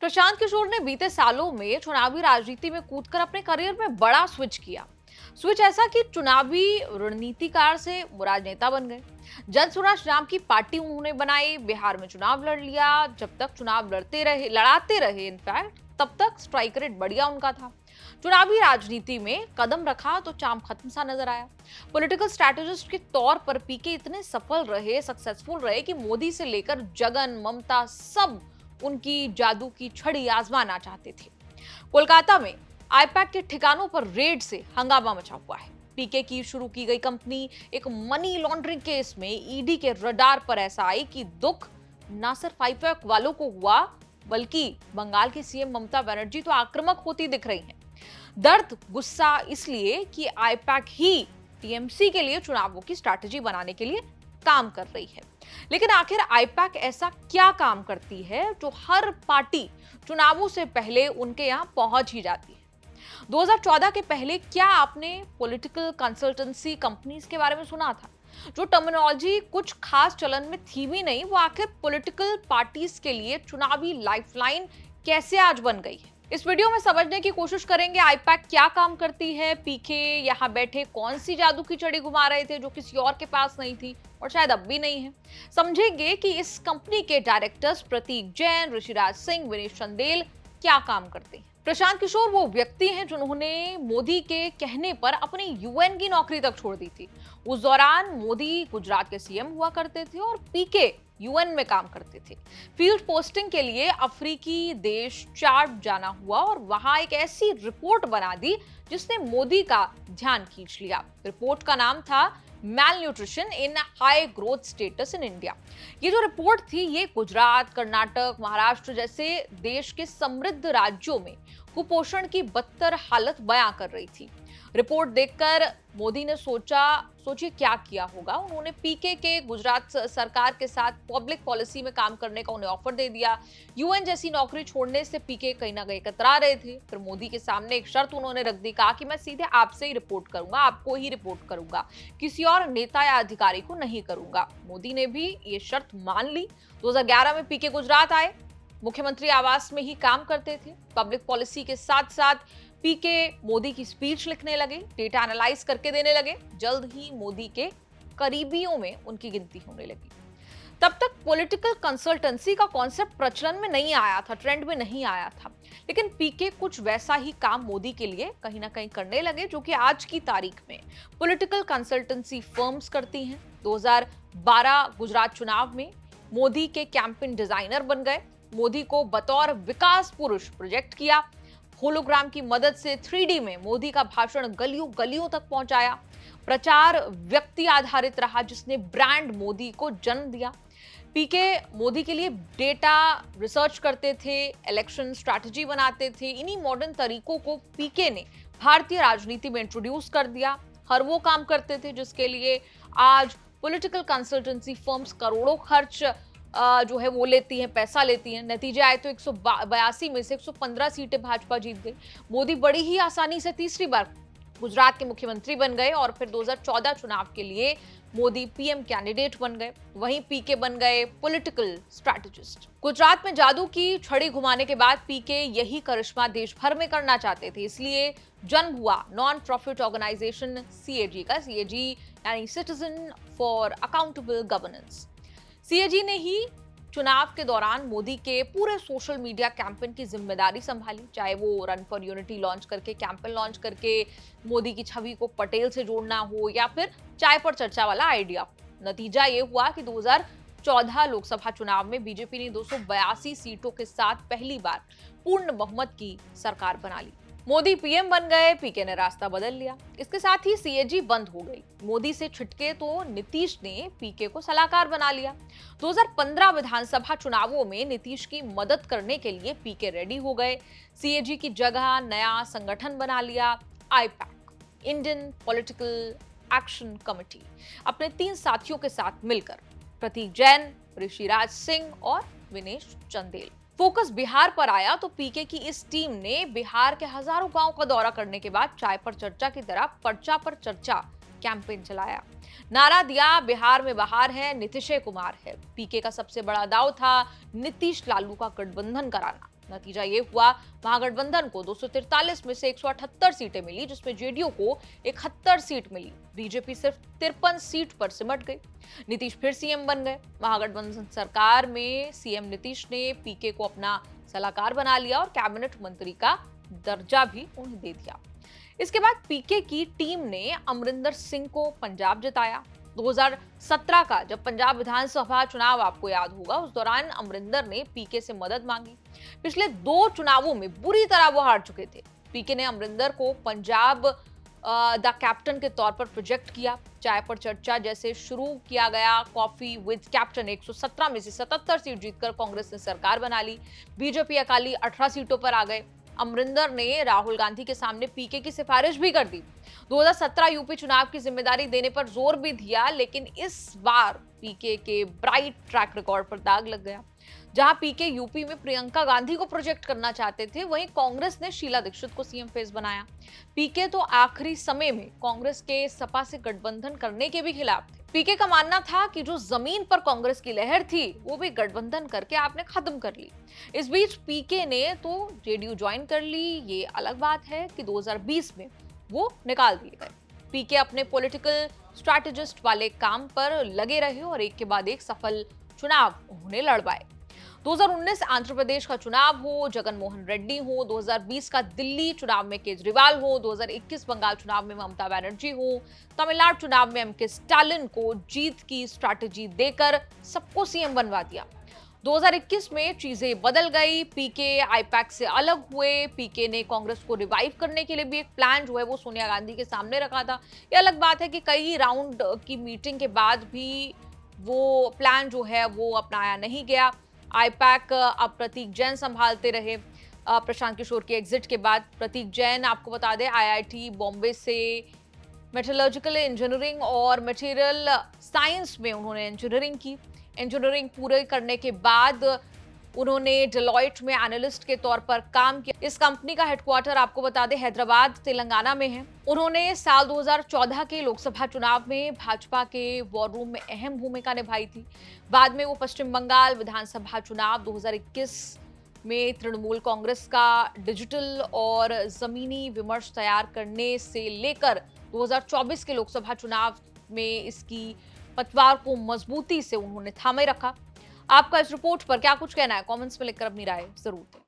प्रशांत किशोर ने बीते सालों में चुनावी राजनीति में कूदकर अपने करियर में बड़ा स्विच किया। स्विच ऐसा कि चुनावी रणनीतिकार से वो राजनेता बन गए। जन स्वराज नाम की पार्टी उन्होंने बनाई, बिहार में चुनाव लड़ लिया। जब तक चुनाव लड़ाते रहे इनफैक्ट, तब तक स्ट्राइक रेट बढ़िया उनका था। चुनावी राजनीति में कदम रखा तो चाम खत्म सा नजर आया। पॉलिटिकल स्ट्रैटेजिस्ट के तौर पर पीके इतने सफल रहे, सक्सेसफुल रहे कि मोदी से लेकर जगन, ममता सब उनकी जादू की छड़ी आजमाना चाहते थे। कोलकाता में आईपैक के ठिकानों पर रेड से हंगामा मचा हुआ है। पीके की शुरू की गई कंपनी एक मनी लॉन्ड्रिंग केस में ईडी के रडार पर ऐसा आई कि दुख ना सिर्फ आईपैक वालों को हुआ, बल्कि बंगाल की सीएम ममता बनर्जी तो आक्रामक होती दिख रही हैं। दर्द, गुस्सा इसलिए कि आईपैक ही टीएमसी के लिए चुनावों की स्ट्रैटेजी बनाने के लिए काम कर रही है। लेकिन आखिर आईपैक ऐसा क्या काम करती है जो हर पार्टी चुनावों से पहले उनके यहां पहुंच ही जाती है? 2014 के पहले क्या आपने पॉलिटिकल कंसल्टेंसी कंपनीज के बारे में सुना था? जो टर्मिनोलॉजी कुछ खास चलन में थी भी नहीं, वो आखिर पॉलिटिकल पार्टीज के लिए चुनावी लाइफलाइन कैसे आज बन गई है? इस वीडियो में समझने की कोशिश करेंगे आईपैक क्या काम करती है, पीके यहाँ बैठे कौन सी जादू की छड़ी घुमा रहे थे जो किसी और के पास नहीं थी और शायद अब भी नहीं है। समझेंगे कि इस कंपनी के डायरेक्टर्स प्रतीक जैन, ऋषिराज सिंह, विनेश चंदेल क्या काम करते हैं। प्रशांत किशोर वो व्यक्ति हैं जिन्होंने मोदी के कहने पर अपनी यूएन की नौकरी तक छोड़ दी थी। उस दौरान मोदी गुजरात के सीएम हुआ करते थे और पीके यूएन में काम करते थे। फील्ड पोस्टिंग के लिए अफ्रीकी देश चाड जाना हुआ और वहां एक ऐसी रिपोर्ट बना दी जिसने मोदी का ध्यान खींच लिया। रिपोर्ट का नाम था malnutrition in high growth status in India. ये जो रिपोर्ट थी, ये गुजरात, कर्नाटक, महाराष्ट्र जैसे देश के समृद्ध राज्यों में कुपोषण की बदतर हालत बयां कर रही थी। रिपोर्ट देखकर मोदी ने सोचिए क्या किया होगा। उन्होंने पीके के गुजरात सरकार के साथ पब्लिक पॉलिसी में काम करने का उन्हें ऑफर दे दिया। यूएन जैसी नौकरी छोड़ने से पीके कहीं ना कहीं कतरा रहे थे। फिर मोदी के सामने एक शर्त उन्होंने रख दी, कहा कि मैं सीधे आपसे ही रिपोर्ट करूंगा, आपको ही रिपोर्ट करूंगा, किसी और नेता या अधिकारी को नहीं करूंगा। मोदी ने भी ये शर्त मान ली। 2011 में पीके गुजरात आए, मुख्यमंत्री आवास में ही काम करते थे। पब्लिक पॉलिसी के साथ साथ पीके मोदी की स्पीच लिखने लगे, डेटा एनालाइज करके देने लगे। जल्द ही मोदी के करीबियों में उनकी गिनती होने लगी। तब तक पॉलिटिकल कंसल्टेंसी का कॉन्सेप्ट प्रचलन में नहीं आया था, ट्रेंड में नहीं आया था। लेकिन पीके कुछ वैसा ही काम मोदी के लिए कहीं ना कहीं करने लगे जो कि आज की तारीख में पॉलिटिकल कंसल्टेंसी फर्म्स करती हैं। 2012 गुजरात चुनाव में मोदी के कैंपेन डिजाइनर बन गए। मोदी को बतौर विकास पुरुष प्रोजेक्ट किया। होलोग्राम की मदद से 3D में मोदी का भाषण गलियों गलियों तक पहुंचाया। प्रचार व्यक्ति आधारित रहा जिसने ब्रांड मोदी को जन्म दिया। पीके मोदी के लिए डेटा रिसर्च करते थे, इलेक्शन स्ट्रैटेजी बनाते थे। इन्हीं मॉडर्न तरीकों को पीके ने भारतीय राजनीति में इंट्रोड्यूस कर दिया। हर वो काम करते थे जिसके लिए आज पॉलिटिकल कंसल्टेंसी फर्म्स करोड़ों खर्च जो है वो लेती हैं, पैसा लेती हैं। नतीजे आए तो 182 में से 115 सीटें भाजपा जीत गई। मोदी बड़ी ही आसानी से तीसरी बार गुजरात के मुख्यमंत्री बन गए और फिर 2014 चुनाव के लिए मोदी पीएम कैंडिडेट बन गए। वहीं पीके बन गए पॉलिटिकल स्ट्रैटेजिस्ट। गुजरात में जादू की छड़ी घुमाने के बाद पीके यही करिश्मा देश भर में करना चाहते थे। इसलिए जन्म हुआ नॉन प्रॉफिट ऑर्गेनाइजेशन सीएजी का। सीएजी यानी citizen for accountable governance. CAG ने ही चुनाव के दौरान मोदी के पूरे सोशल मीडिया कैंपेन की जिम्मेदारी संभाली, चाहे वो रन फॉर यूनिटी लॉन्च करके, कैंपेन लॉन्च करके मोदी की छवि को पटेल से जोड़ना हो या फिर चाय पर चर्चा वाला आइडिया हो। नतीजा ये हुआ कि 2014 लोकसभा चुनाव में बीजेपी ने 282 सीटों के साथ पहली बार पूर्ण बहुमत की सरकार बना ली। मोदी पीएम बन गए, पीके ने रास्ता बदल लिया। इसके साथ ही सीएजी बंद हो गई। मोदी से छिटके तो नीतीश ने पीके को सलाहकार बना लिया। 2015 विधानसभा चुनावों में नीतीश की मदद करने के लिए पीके रेडी हो गए। सीएजी की जगह नया संगठन बना लिया, IUPAC, Indian political action committee, अपने 3 साथियों के साथ मिलकर, प्रतीक जैन, ऋषिराज सिंह और विनेश चंदेल। फोकस बिहार पर आया तो पीके की इस टीम ने बिहार के हजारों गांव का दौरा करने के बाद चाय पर चर्चा की तरह पर्चा पर चर्चा कैंपेन चलाया। नारा दिया, बिहार में बहार है, नीतीश कुमार है। पीके का सबसे बड़ा दाव था नीतीश लालू का गठबंधन कराना। नतीजा ये हुआ, महागठबंधन को 243 में से 178 सीटें मिली, जिसमें जेडीयू को 71 सीट मिली। बीजेपी सिर्फ 53 सीट पर सिमट गई। नीतीश फिर सीएम बन गए। महागठबंधन सरकार में सीएम नीतीश ने पीके को अपना सलाहकार बना लिया और कैबिनेट मंत्री का दर्जा भी उन्हें दे दिया। इसके बाद पीके की टीम ने अमरिंदर सिंह को पंजाब जिताया। 2017 का जब पंजाब विधानसभा चुनाव आपको याद होगा, उस दौरान अमरिंदर ने पीके से मदद मांगी। पिछले 2 चुनावों में बुरी तरह वो हार चुके थे। पीके ने अमरिंदर को पंजाब द कैप्टन के तौर पर प्रोजेक्ट किया। चाय पर चर्चा जैसे शुरू किया गया कॉफी विद कैप्टन 117 में से 77 सीट जीतकर कांग्रेस ने सरकार बना ली। बीजेपी अकाली 18 सीटों पर आ गए। अमरिंदर ने राहुल गांधी के सामने पीके की सिफारिश भी कर दी। 2017 यूपी चुनाव की जिम्मेदारी देने पर जोर भी दिया, लेकिन इस बार पीके के ब्राइट ट्रैक रिकॉर्ड पर दाग लग गया। जहां पीके यूपी में प्रियंका गांधी को प्रोजेक्ट करना चाहते थे, वहीं कांग्रेस ने शीला दीक्षित को सीएम फेस बनाया। पीके तो आखिरी समय में कांग्रेस के सपा से गठबंधन करने के भी खिलाफ थे। पीके का मानना था कि जो जमीन पर कांग्रेस की लहर थी, वो भी गठबंधन करके आपने खत्म कर ली। इस बीच पीके ने तो जेडीयू ज्वाइन कर ली। ये अलग बात है कि 2020 में वो निकाल दिए गए। पीके अपने पॉलिटिकल स्ट्रैटेजिस्ट वाले काम पर लगे रहे और एक के बाद एक सफल चुनाव उन्होंने लड़वाए। 2019 आंध्र प्रदेश का चुनाव हो, जगन मोहन रेड्डी हो, 2020 का दिल्ली चुनाव में केजरीवाल हो, 2021 बंगाल चुनाव में ममता बनर्जी हो, तमिलनाडु चुनाव में एमके स्टालिन को जीत की स्ट्रैटेजी देकर सबको सीएम बनवा दिया। 2021 में चीजें बदल गई। पीके आईपैक से अलग हुए। पीके ने कांग्रेस को रिवाइव करने के लिए भी एक प्लान जो है वो सोनिया गांधी के सामने रखा था। ये अलग बात है कि कई राउंड की मीटिंग के बाद भी वो प्लान जो है वो अपनाया नहीं गया। आईपैक अब प्रतीक जैन संभालते रहे। प्रशांत किशोर के एग्जिट के बाद प्रतीक जैन, आपको बता दें, आईआईटी बॉम्बे से मेटलर्जिकल इंजीनियरिंग और मटेरियल साइंस में उन्होंने इंजीनियरिंग की। इंजीनियरिंग पूरे करने के बाद उन्होंने डेलॉयट में एनालिस्ट के तौर पर काम किया। इस कंपनी का हेडक्वार्टर आपको बता दें हैदराबाद तेलंगाना में है। उन्होंने साल 2014 के लोकसभा चुनाव में भाजपा के वॉर रूम में अहम भूमिका निभाई थी। बाद में वो पश्चिम बंगाल विधानसभा चुनाव 2021 में तृणमूल कांग्रेस का डिजिटल और जमीनी विमर्श तैयार करने से लेकर 2024 के लोकसभा चुनाव में इसकी पतवार को मजबूती से उन्होंने थामे रखा। आपका इस रिपोर्ट पर क्या कुछ कहना है? कमेंट्स में लिखकर अपनी राय जरूर दें।